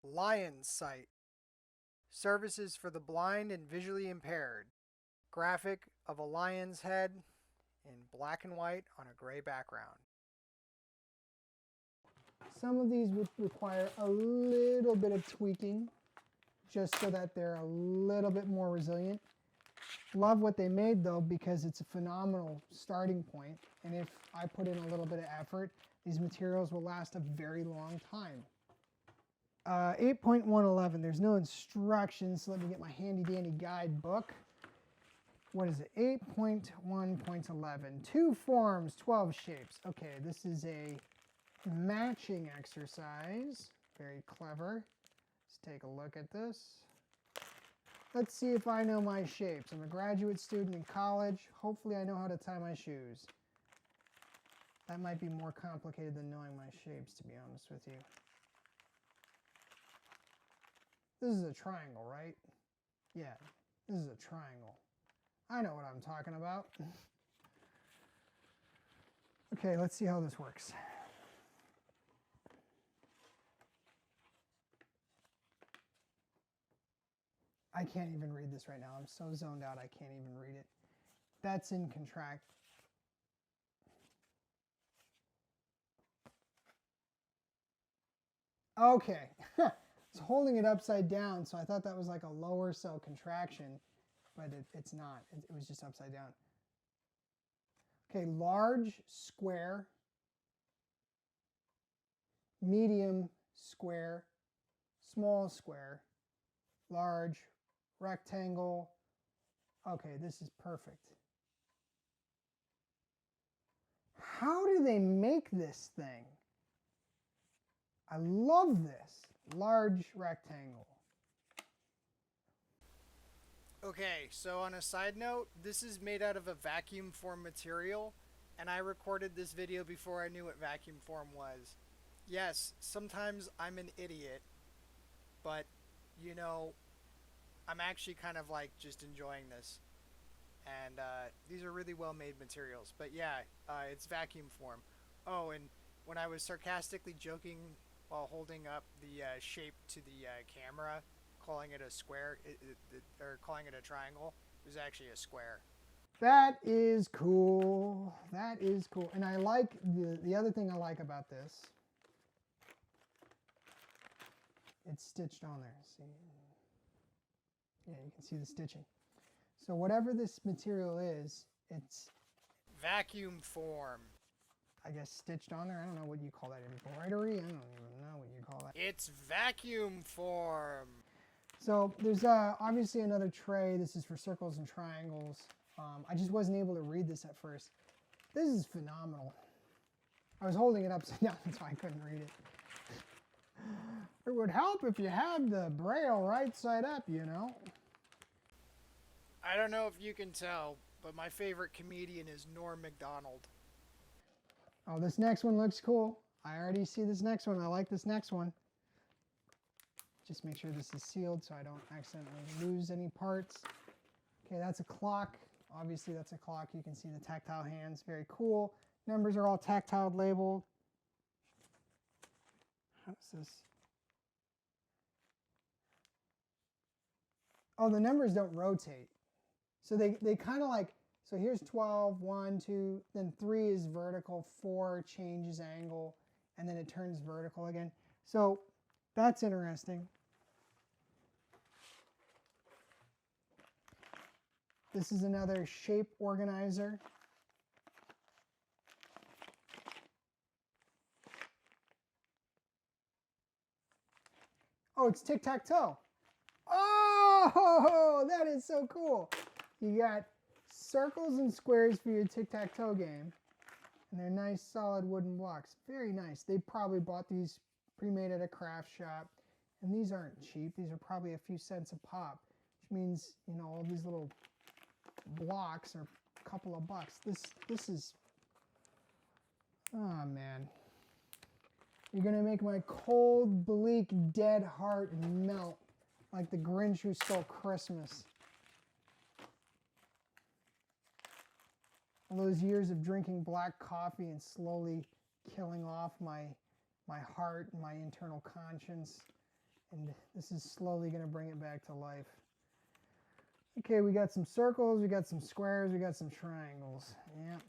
Lion's Sight. Services for the blind and visually impaired. Graphic of a lion's head in black and white on a gray background. Some of these would require a little bit of tweaking just so that they're a little bit more resilient. Love what they made though, because it's a phenomenal starting point, and if I put in a little bit of effort, these materials will last a very long time. 8.111, there's no instructions, so let me get my handy dandy guidebook. What is it? 8.1.11, 2 forms, 12 shapes. Okay, this is a matching exercise. Very clever. Let's take a look at this. Let's see if I know my shapes. I'm a graduate student in college. Hopefully I know how to tie my shoes. That might be more complicated than knowing my shapes, to be honest with you. This is a triangle, right? Yeah, this is a triangle. I know what I'm talking about. Okay, let's see how this works. I can't even read this right now. I'm so zoned out I can't even read it. That's in contract. Okay. It's holding it upside down, so I thought that was like a lower cell contraction, but it's not. It was just upside down. Okay, large square, medium square, small square, large rectangle. Okay, this is perfect. How do they make this thing? I love this. Large rectangle. Okay, so on a side note, this is made out of a vacuum form material, and I recorded this video before I knew what vacuum form was. Yes, sometimes I'm an idiot, but, you know, I'm actually kind of like just enjoying this. And these are really well made materials. But yeah, it's vacuum form. Oh, and when I was sarcastically joking while holding up the shape to the camera, calling it a square, or calling it a triangle, it was actually a square. That is cool. That is cool. And I like, the other thing I like about this, it's stitched on there. See? Yeah, you can see the stitching. So whatever this material is, it's vacuum form. I guess stitched on there. I don't know what you call that, embroidery? I don't even know what you call that. It's vacuum form. So there's obviously another tray. This is for circles and triangles. I just wasn't able to read this at first. This is phenomenal. I was holding it upside down so I couldn't read it. It would help if you had the Braille right side up, you know. I don't know if you can tell, but my favorite comedian is Norm Macdonald. Oh, this next one looks cool. I already see this next one. I like this next one. Just make sure this is sealed so I don't accidentally lose any parts. Okay, that's a clock. Obviously, that's a clock. You can see the tactile hands. Very cool. Numbers are all tactile labeled. How does this? Oh, the numbers don't rotate. So they kind of like, so here's 12, 1, 2, then 3 is vertical, 4 changes angle, and then it turns vertical again. So that's interesting. This is another shape organizer. Oh, it's tic-tac-toe. Oh, that is so cool. You got circles and squares for your tic-tac-toe game. And they're nice solid wooden blocks. Very nice. They probably bought these pre-made at a craft shop. And these aren't cheap. These are probably a few cents a pop. Which means, you know, all these little blocks are a couple of bucks. This is, oh man. You're gonna make my cold, bleak, dead heart melt like the Grinch who stole Christmas. All those years of drinking black coffee and slowly killing off my heart and my internal conscience And this is slowly going to bring it back to life. Okay, we got some circles, we got some squares, we got some triangles. Yep.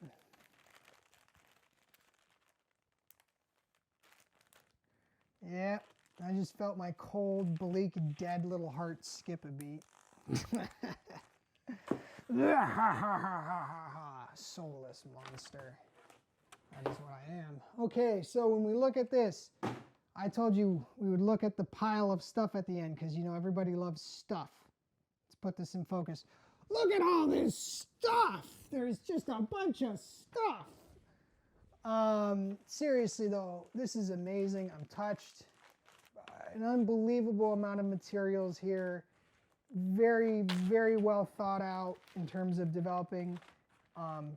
Yep. I just felt my cold, bleak, dead little heart skip a beat. Soulless monster. That is what I am. Okay, so when we look at this, I told you we would look at the pile of stuff at the end because, you know, everybody loves stuff. Let's put this in focus. Look at all this stuff. There's just a bunch of stuff. Seriously, though, this is amazing. I'm touched. An unbelievable amount of materials here. Very, very well thought out in terms of developing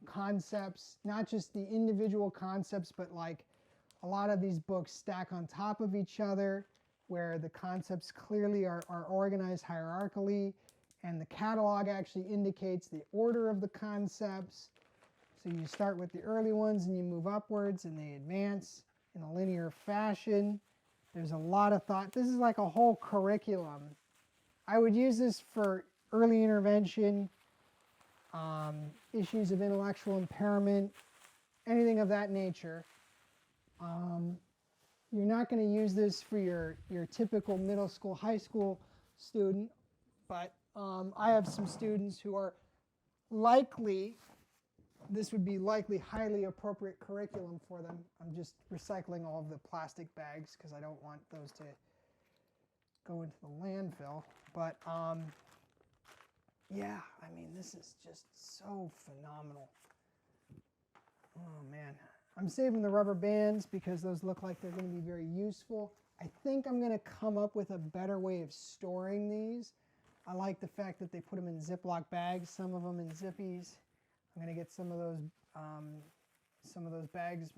concepts. Not just the individual concepts, but like a lot of these books stack on top of each other where the concepts clearly are organized hierarchically, and the catalog actually indicates the order of the concepts. So you start with the early ones and you move upwards and they advance in a linear fashion. There's a lot of thought. This is like a whole curriculum. I would use this for early intervention, issues of intellectual impairment, anything of that nature. You're not going to use this for your typical middle school, high school student, but I have some students who are likely, this would be likely highly appropriate curriculum for them. I'm just recycling all of the plastic bags because I don't want those to go into the landfill. But yeah, I mean, this is just so phenomenal. Oh man. I'm saving the rubber bands because those look like they're going to be very useful. I think I'm going to come up with a better way of storing these. I like the fact that they put them in Ziploc bags, some of them in Zippies. I'm going to get some of those bags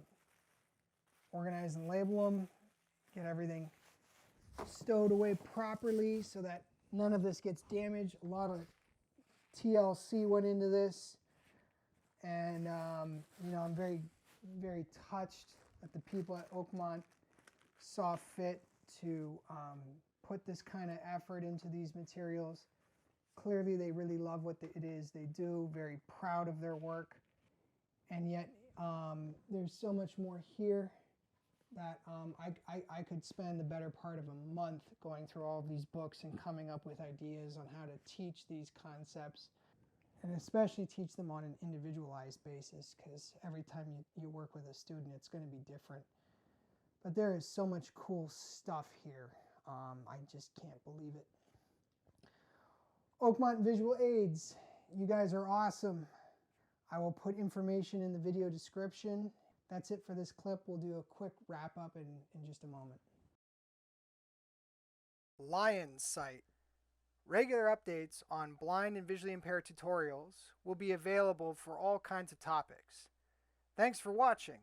organized and label them, get everything stowed away properly so that none of this gets damaged. A lot of TLC went into this, and you know, I'm very, very touched that the people at Oakmont saw fit to put this kind of effort into these materials. Clearly, they really love what it is they do, very proud of their work, and yet there's so much more here that I could spend the better part of a month going through all of these books and coming up with ideas on how to teach these concepts, and especially teach them on an individualized basis, because every time you work with a student, it's going to be different. But there is so much cool stuff here. I just can't believe it. Oakmont Visual Aids, you guys are awesome. I will put information in the video description. That's it for this clip. We'll do a quick wrap up in just a moment. Lion's Sight. Regular updates on blind and visually impaired tutorials will be available for all kinds of topics. Thanks for watching.